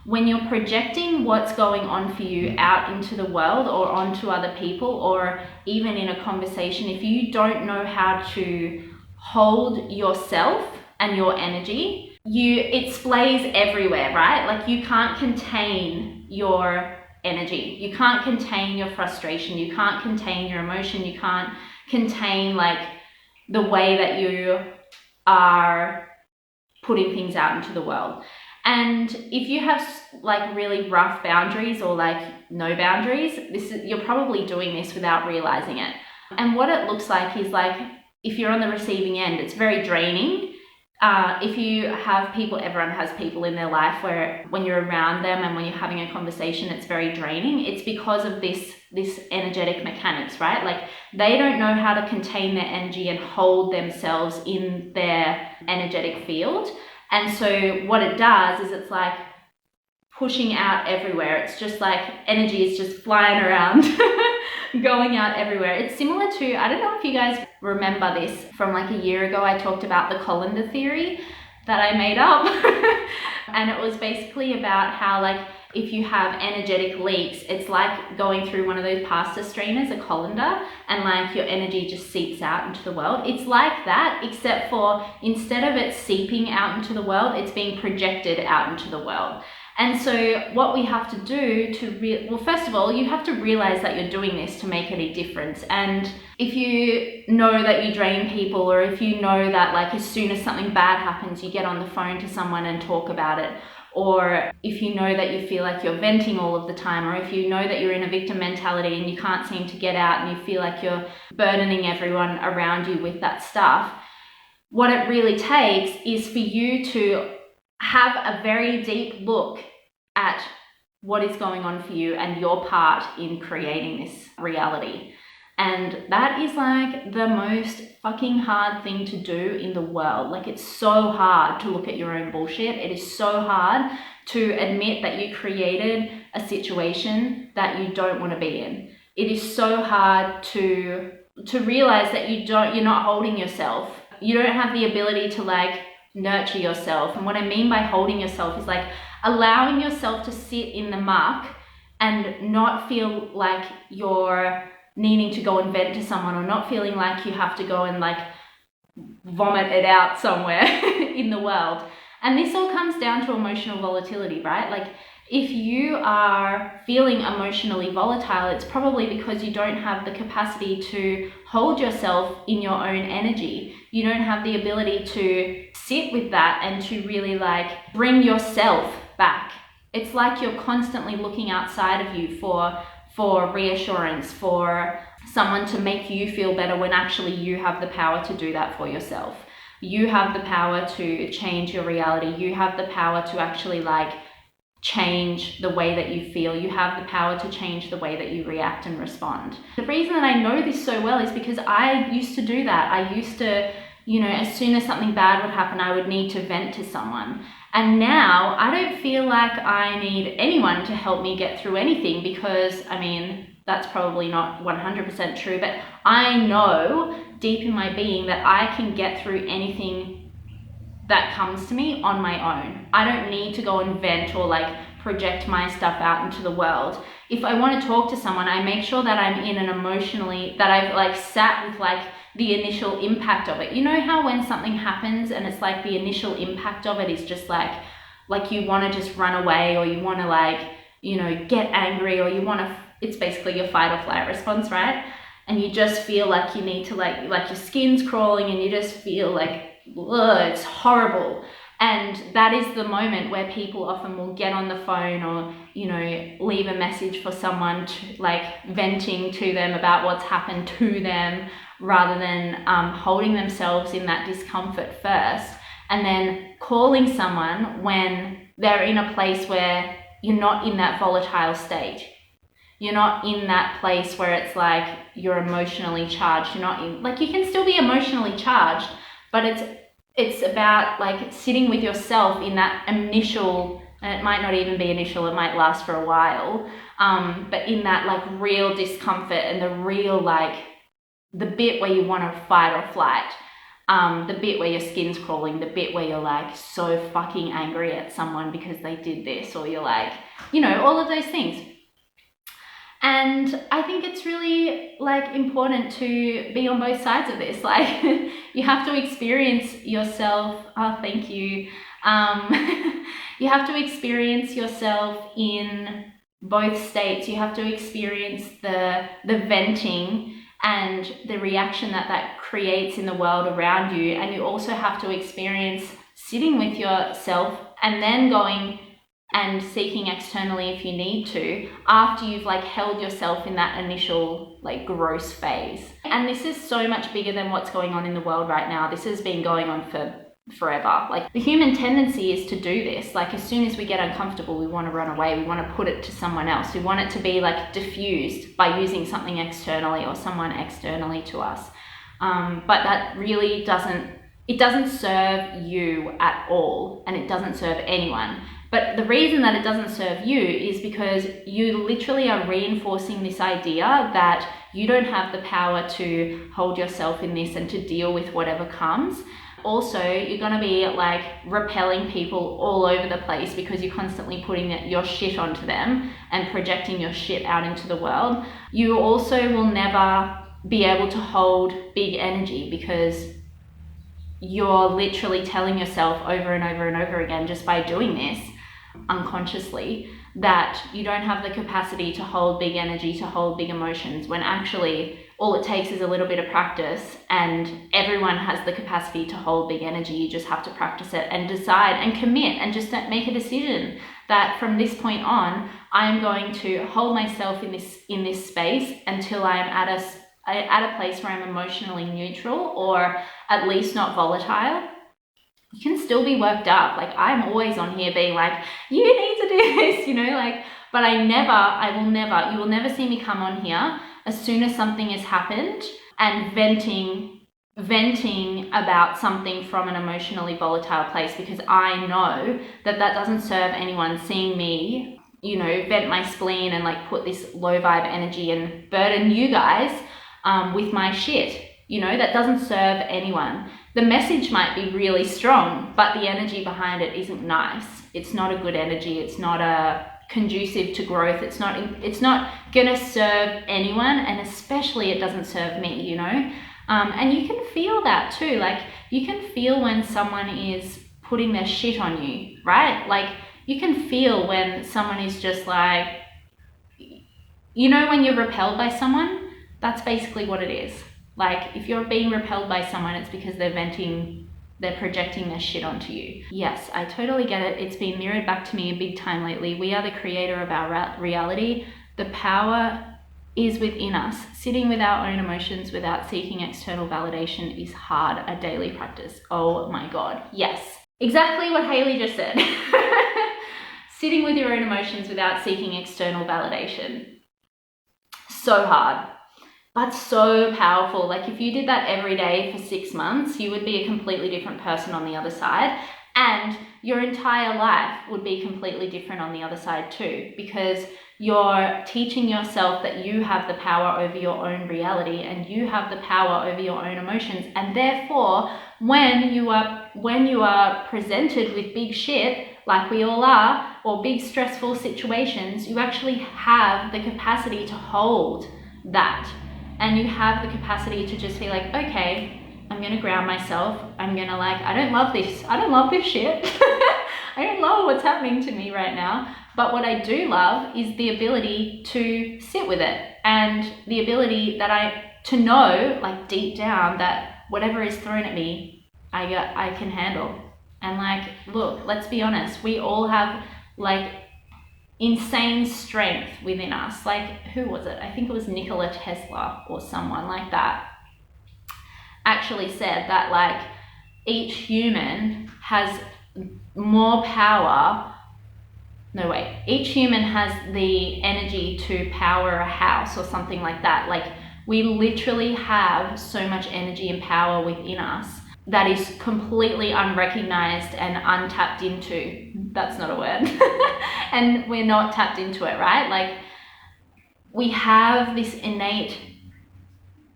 when you're projecting what's going on for you out into the world or onto other people, or even in a conversation, if you don't know how to hold yourself and your energy, it splays everywhere, right? Like you can't contain your energy. You can't contain your frustration. You can't contain your emotion. You can't contain like the way that you are putting things out into the world. And if you have like really rough boundaries or like no boundaries, you're probably doing this without realizing it. And what it looks like is like, if you're on the receiving end, it's very draining. If you have people, everyone has people in their life where when you're around them and when you're having a conversation, it's very draining. It's because of this energetic mechanics, right? Like they don't know how to contain their energy and hold themselves in their energetic field. And so what it does is it's like pushing out everywhere. It's just like energy is just flying around, going out everywhere. It's similar to, I don't know if you guys remember this from like a year ago, I talked about the colander theory that I made up. And it was basically about how like if you have energetic leaks, it's like going through one of those pasta strainers, a colander, and like your energy just seeps out into the world. It's like that, except for instead of it seeping out into the world, it's being projected out into the world. And so what we have to do well, first of all, you have to realize that you're doing this to make any difference. And if you know that you drain people, or if you know that like as soon as something bad happens, you get on the phone to someone and talk about it, or if you know that you feel like you're venting all of the time, or if you know that you're in a victim mentality and you can't seem to get out and you feel like you're burdening everyone around you with that stuff, what it really takes is for you to have a very deep look at what is going on for you and your part in creating this reality. And that is like the most fucking hard thing to do in the world. Like it's so hard to look at your own bullshit. It is so hard to admit that you created a situation that you don't want to be in. It is so hard to realize that you're not holding yourself. You don't have the ability to like nurture yourself. And what I mean by holding yourself is like allowing yourself to sit in the muck and not feel like you're needing to go and vent to someone, or not feeling like you have to go and like vomit it out somewhere in the world. And this all comes down to emotional volatility, right? Like if you are feeling emotionally volatile, it's probably because you don't have the capacity to hold yourself in your own energy. You don't have the ability to sit with that and to really like bring yourself back. It's like you're constantly looking outside of you for reassurance, for someone to make you feel better, when actually you have the power to do that for yourself. You have the power to change your reality. You have the power to actually like change the way that you feel. You have the power to change the way that you react and respond. The reason that I know this so well is because I used to do that. I used to, as soon as something bad would happen, I would need to vent to someone. And now I don't feel like I need anyone to help me get through anything, because that's probably not 100% true, but I know deep in my being that I can get through anything that comes to me on my own. I don't need to go and vent or like project my stuff out into the world. If I want to talk to someone, I make sure that I'm in an emotionally, that I've like sat with like the initial impact of it. You know how when something happens and it's like the initial impact of it is just like you want to just run away, or you want to like, get angry, or you want to, it's basically your fight or flight response, right? And you just feel like you need to like your skin's crawling, and you just feel like, ugh, it's horrible. And that is the moment where people often will get on the phone or, leave a message for someone to like venting to them about what's happened to them, rather than holding themselves in that discomfort first, and then calling someone when they're in a place where you're not in that volatile state. You're not in that place where it's like you're emotionally charged. You're not in, like, you can still be emotionally charged, but it's about like sitting with yourself in that initial, and it might not even be initial, it might last for a while, but in that like real discomfort and the real like the bit where you want to fight or flight. the bit where your skin's crawling, the bit where you're like so fucking angry at someone because they did this, or you're like, you know, all of those things. And I think it's really like important to be on both sides of this. Like you have to experience yourself. Oh, thank you. You have to experience yourself in both states. You have to experience the venting and the reaction that creates in the world around you. And you also have to experience sitting with yourself and then going and seeking externally if you need to, after you've like held yourself in that initial like gross phase. And this is so much bigger than what's going on in the world right now. This has been going on for forever. Like the human tendency is to do this. Like as soon as we get uncomfortable, we want to run away. We want to put it to someone else. We want it to be like diffused by using something externally or someone externally to us. But that really doesn't serve you at all, and it doesn't serve anyone. But the reason that it doesn't serve you is because you literally are reinforcing this idea that you don't have the power to hold yourself in this and to deal with whatever comes. Also, you're going to be like repelling people all over the place because you're constantly putting your shit onto them and projecting your shit out into the world. You also will never be able to hold big energy because you're literally telling yourself over and over and over again, just by doing this unconsciously, that you don't have the capacity to hold big energy, to hold big emotions, when actually all it takes is a little bit of practice, and everyone has the capacity to hold big energy. You just have to practice it and decide and commit and just make a decision that from this point on, I'm going to hold myself in this space until I am at a place where I'm emotionally neutral, or at least not volatile. You can still be worked up. Like I'm always on here being like, you need to do this, you know, like, but you will never see me come on here as soon as something has happened and venting about something from an emotionally volatile place, because I know that doesn't serve anyone. Seeing me, you know, vent my spleen and like put this low vibe energy and burden you guys with my shit, you know, that doesn't serve anyone. The message might be really strong, but the energy behind it isn't nice. It's not a good energy. It's not a conducive to growth. It's not gonna serve anyone, and especially it doesn't serve me, you know. And you can feel that too. Like you can feel when someone is putting their shit on you, right? Like you can feel when someone is just like, you know, when you're repelled by someone, that's basically what it is. Like if you're being repelled by someone, it's because they're projecting their shit onto you. Yes, I totally get it. It's been mirrored back to me a big time lately. We are the creator of our reality. The power is within us. Sitting with our own emotions without seeking external validation is hard, a daily practice. Oh my God. Yes, exactly what Haley just said. Sitting with your own emotions without seeking external validation. So hard, but so powerful. Like if you did that every day for 6 months, you would be a completely different person on the other side, and your entire life would be completely different on the other side too, because you're teaching yourself that you have the power over your own reality and you have the power over your own emotions. And therefore, when you are presented with big shit, like we all are, or big stressful situations, you actually have the capacity to hold that. And you have the capacity to just be like, okay, I'm gonna ground myself. I'm gonna like, I don't love this shit. I don't love what's happening to me right now. But what I do love is the ability to sit with it, and the ability to know, like deep down, that whatever is thrown at me, I can handle. And like, look, let's be honest, we all have like insane strength within us. Like, who was it? I think it was Nikola Tesla or someone like that actually said that like each human has more power. No, wait, each human has the energy to power a house or something like that. Like we literally have so much energy and power within us that is completely unrecognized and untapped into. That's not a word. And we're not tapped into it, right? Like we have this innate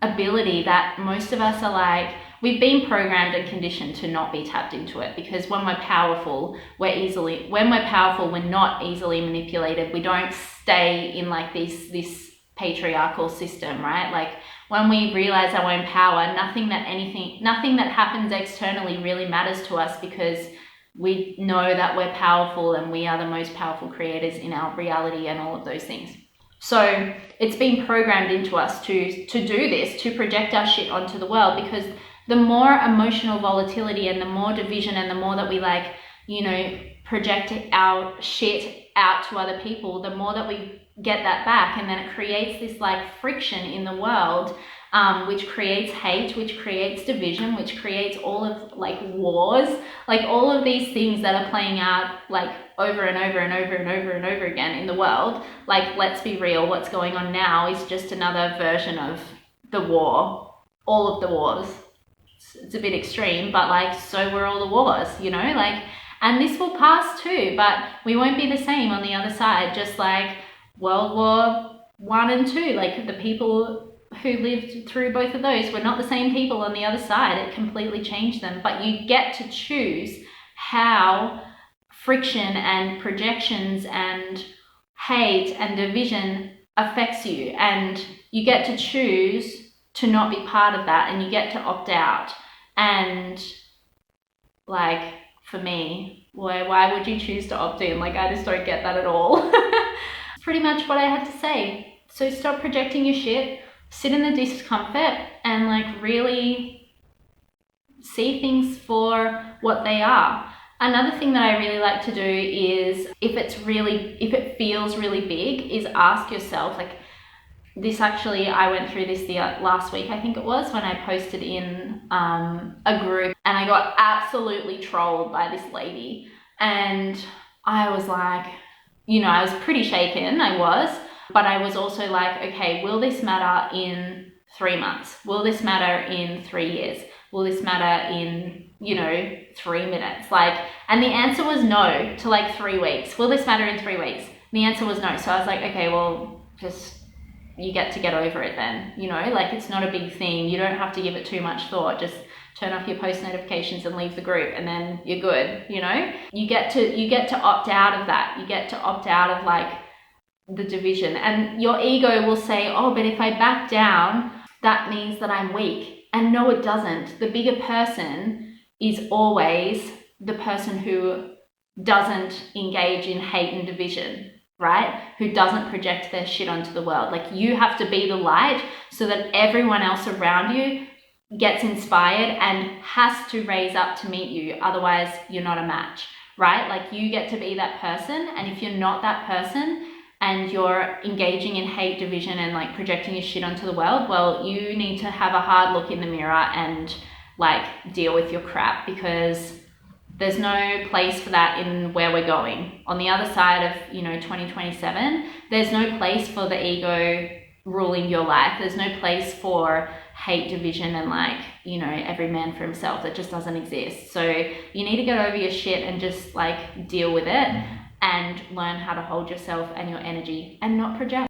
ability that most of us are like, we've been programmed and conditioned to not be tapped into it, because when we're powerful, we're not easily manipulated. We don't stay in like this patriarchal system, right? Like when we realize our own power, nothing that happens externally really matters to us, because we know that we're powerful and we are the most powerful creators in our reality and all of those things. So it's been programmed into us to do this, to project our shit onto the world, because the more emotional volatility and the more division and the more that we like, you know, project our shit out to other people, the more that we get that back. And then it creates this like friction in the world, which creates hate, which creates division, which creates all of like wars, like all of these things that are playing out like over and over and over and over and over again in the world. Like, let's be real, what's going on now is just another version of the war, all of the wars. It's a bit extreme, but like, so were all the wars, you know, like, and this will pass too, but we won't be the same on the other side. Just like World War I and II, like the people who lived through both of those were not the same people on the other side. It completely changed them. But you get to choose how friction and projections and hate and division affects you, and you get to choose to not be part of that, and you get to opt out. And like, for me, why would you choose to opt in? Like, I just don't get that at all. It's pretty much what I had to say. So stop projecting your shit, sit in the discomfort, and like really see things for what they are. Another thing that I really like to do is, if it feels really big, is ask yourself, like, this actually, I went through this the last week, I think it was, when I posted in a group, and I got absolutely trolled by this lady. And I was like, you know, I was pretty shaken, but I was also like, okay, will this matter in 3 months? Will this matter in 3 years? Will this matter in, you know, 3 minutes? Like, and the answer was no to like 3 weeks. Will this matter in 3 weeks? The answer was no. So I was like, okay, well, just, you get to get over it then, you know, like, it's not a big thing. You don't have to give it too much thought. Just turn off your post notifications and leave the group, and then you're good, you know? You get to opt out of that. You get to opt out of like the division, and your ego will say, oh, but if I back down, that means that I'm weak. And no, it doesn't. The bigger person is always the person who doesn't engage in hate and division, right? Who doesn't project their shit onto the world. Like, you have to be the light so that everyone else around you gets inspired and has to raise up to meet you. Otherwise, you're not a match, right? Like, you get to be that person. And if you're not that person, and you're engaging in hate, division, and like projecting your shit onto the world, well, you need to have a hard look in the mirror and like deal with your crap, because there's no place for that in where we're going. On the other side of, you know, 2027, there's no place for the ego ruling your life. There's no place for hate, division, and like, you know, every man for himself. That just doesn't exist. So you need to get over your shit and just like deal with it, and learn how to hold yourself and your energy and not project.